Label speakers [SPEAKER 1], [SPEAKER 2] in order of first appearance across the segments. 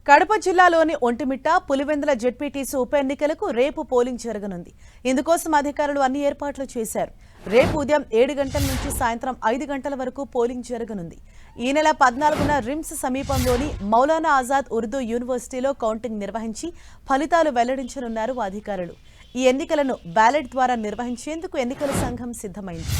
[SPEAKER 1] కడప జిల్లాలోని ఒంటిమిట్ట పులివెందుల జెడ్పీటీసీ ఉప ఎన్నికలకు రేపు పోలింగ్ జరగనుంది. ఇందుకోసం అధికారులు అన్ని ఏర్పాట్లు చేశారు. రేపు ఉదయం 7 గంటల నుంచి సాయంత్రం 5 గంటల వరకు పోలింగ్ జరగనుంది. ఈ నెల 14న రిమ్స్ సమీపంలోని మౌలానా ఆజాద్ ఉర్దూ యూనివర్సిటీలో కౌంటింగ్ నిర్వహించి ఫలితాలు వెల్లడించనున్నారు అధికారులు. ఈ ఎన్నికలను బ్యాలెట్ ద్వారా నిర్వహించేందుకు ఎన్నికల సంఘం సిద్ధమైంది.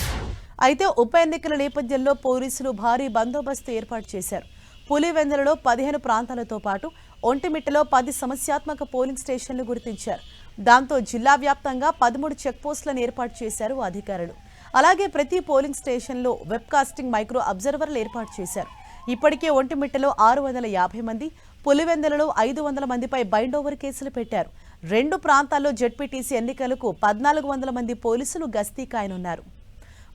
[SPEAKER 1] అయితే ఉప ఎన్నికల నేపథ్యంలో పోలీసులు భారీ బందోబస్తు ఏర్పాటు చేశారు. పులివెందులలో 15 ప్రాంతాలతో పాటు ఒంటిమిట్టలో 10 సమస్యాత్మక పోలింగ్ స్టేషన్లు గుర్తించారు. దాంతో జిల్లా వ్యాప్తంగా 13 చెక్పోస్టులను ఏర్పాటు చేశారు అధికారులు. అలాగే ప్రతి పోలింగ్ స్టేషన్లో వెబ్కాస్టింగ్ మైక్రో అబ్జర్వర్లు ఏర్పాటు చేశారు. ఇప్పటికే ఒంటిమిట్టలో 650 మంది, పులివెందులలో 500 మందిపై బైండోవర్ కేసులు పెట్టారు. 2 ప్రాంతాల్లో జెడ్పీటీసీ ఎన్నికలకు 1400 మంది పోలీసులు గస్తీ కాయనున్నారు.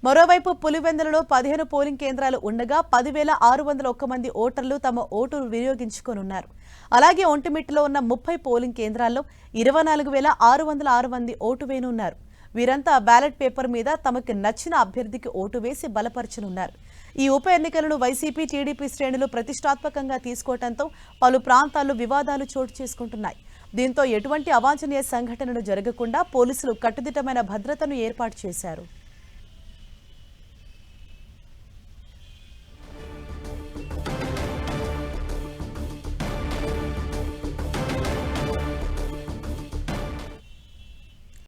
[SPEAKER 1] మరోవైపు పులివెందులలో 15 పోలింగ్ కేంద్రాలు ఉండగా 10,601 మంది ఓటర్లు తమ ఓటు వినియోగించుకోనున్నారు. అలాగే ఒంటిమిట్టలో ఉన్న 30 పోలింగ్ కేంద్రాల్లో 24,606 మంది ఓటు వేయనున్నారు. వీరంతా బ్యాలెట్ పేపర్ మీద తమకు నచ్చిన అభ్యర్థికి ఓటు వేసి బలపరచనున్నారు. ఈ ఉప ఎన్నికలను వైసీపీ, టీడీపీ శ్రేణులు ప్రతిష్టాత్మకంగా తీసుకోవడంతో పలు ప్రాంతాల్లో వివాదాలు చోటు చేసుకుంటున్నాయి. దీంతో ఎటువంటి అవాంఛనీయ సంఘటనలు జరగకుండా పోలీసులు కట్టుదిట్టమైన భద్రతను ఏర్పాటు చేశారు.